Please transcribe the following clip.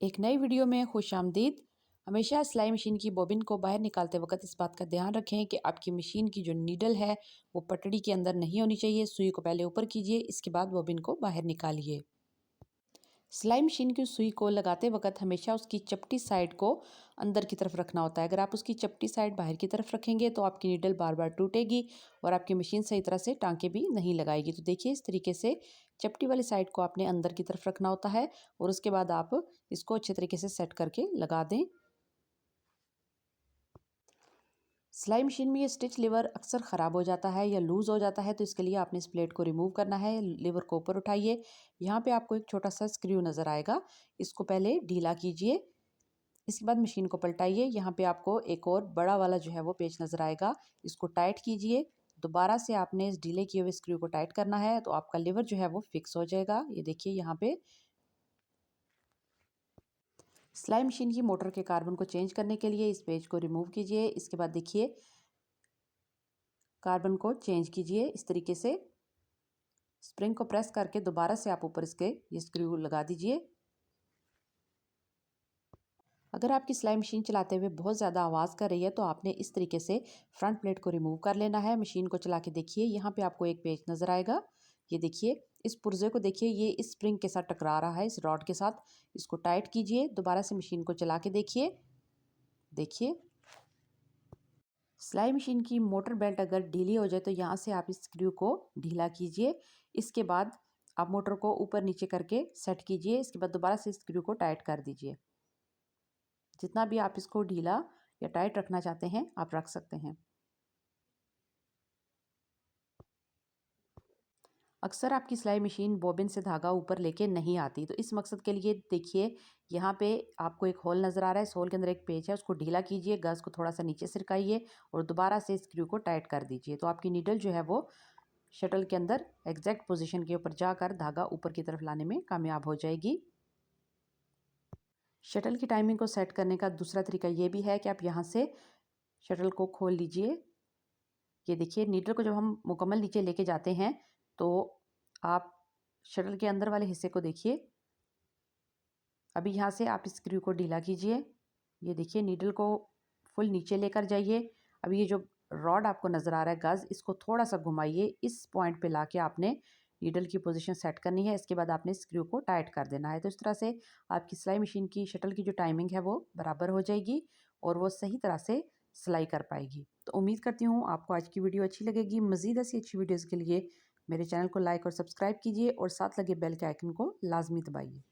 एक नई वीडियो में खुशामदीद। हमेशा सिलाई मशीन की बॉबिन को बाहर निकालते वक्त इस बात का ध्यान रखें कि आपकी मशीन की जो नीडल है वो पटड़ी के अंदर नहीं होनी चाहिए। सुई को पहले ऊपर कीजिए, इसके बाद बॉबिन को बाहर निकालिए। सिलाई मशीन की सुई को लगाते वक्त हमेशा उसकी चपटी साइड को अंदर की तरफ रखना होता है। अगर आप उसकी चपटी साइड बाहर की तरफ रखेंगे तो आपकी नीडल बार बार टूटेगी और आपकी मशीन सही तरह से टांके भी नहीं लगाएगी। तो देखिए, इस तरीके से चपटी वाली साइड को आपने अंदर की तरफ रखना होता है और उसके बाद आप इसको अच्छे तरीके से सेट करके लगा दें। सिलाई मशीन में ये स्टिच लीवर अक्सर ख़राब हो जाता है या लूज़ हो जाता है, तो इसके लिए आपने इस प्लेट को रिमूव करना है। लीवर को ऊपर उठाइए, यहाँ पे आपको एक छोटा सा स्क्रू नज़र आएगा, इसको पहले ढीला कीजिए। इसके बाद मशीन को पलटाइए, यहाँ पे आपको एक और बड़ा वाला जो है वो पेच नज़र आएगा, इसको टाइट कीजिए। दोबारा से आपने इस ढीले किए हुए स्क्रू को टाइट करना है, तो आपका लीवर जो है वो फिक्स हो जाएगा। ये देखिए यहाँ पे। सिलाई मशीन की मोटर के कार्बन को चेंज करने के लिए इस पेज को रिमूव कीजिए। इसके बाद देखिए, कार्बन को चेंज कीजिए इस तरीके से। स्प्रिंग को प्रेस करके दोबारा से आप ऊपर इसके ये स्क्रू लगा दीजिए। अगर आपकी सिलाई मशीन चलाते हुए बहुत ज़्यादा आवाज़ कर रही है तो आपने इस तरीके से फ्रंट प्लेट को रिमूव कर लेना है। मशीन को चला के देखिए, यहाँ पे आपको एक पेच नज़र आएगा। ये देखिए, इस पुर्जे को देखिए, ये इस स्प्रिंग के साथ टकरा रहा है, इस रॉड के साथ। इसको टाइट कीजिए, दोबारा से मशीन को चला के देखिए। देखिए, सिलाई मशीन की मोटर बेल्ट अगर ढीली हो जाए तो यहाँ से आप इस स्क्रू को ढीला कीजिए। इसके बाद आप मोटर को ऊपर नीचे करके सेट कीजिए। इसके बाद दोबारा से स्क्रू को टाइट कर दीजिए। जितना भी आप इसको ढीला या टाइट रखना चाहते हैं आप रख सकते हैं। अक्सर आपकी सिलाई मशीन बॉबिन से धागा ऊपर लेके नहीं आती, तो इस मकसद के लिए देखिए, यहाँ पे आपको एक होल नज़र आ रहा है। इस होल के अंदर एक पेच है, उसको ढीला कीजिए, गज़ को थोड़ा सा नीचे सरकाइए और दोबारा से स्क्रू को टाइट कर दीजिए। तो आपकी नीडल जो है वो शटल के अंदर एग्जैक्ट पोजीशन के ऊपर जाकर धागा ऊपर की तरफ लाने में कामयाब हो जाएगी। शटल की टाइमिंग को सेट करने का दूसरा तरीका ये भी है कि आप यहाँ से शटल को खोल लीजिए। ये देखिए, नीडल को जब हम मुकम्मल नीचे लेके जाते हैं तो आप शटल के अंदर वाले हिस्से को देखिए। अभी यहाँ से आप स्क्रू को ढीला कीजिए। ये देखिए, नीडल को फुल नीचे लेकर जाइए। अभी ये जो रॉड आपको नज़र आ रहा है गज़, इसको थोड़ा सा घुमाइए। इस पॉइंट पे लाके आपने नीडल की पोजीशन सेट करनी है। इसके बाद आपने स्क्रू को टाइट कर देना है। तो इस तरह से आपकी सिलाई मशीन की शटल की जो टाइमिंग है वो बराबर हो जाएगी और वो सही तरह से सिलाई कर पाएगी। तो उम्मीद करती हूँ आपको आज की वीडियो अच्छी लगेगी। मज़ीद ऐसी अच्छी वीडियोज़ के लिए मेरे चैनल को लाइक और सब्सक्राइब कीजिए और साथ लगे बेल के आइकन को लाजमी दबाइए।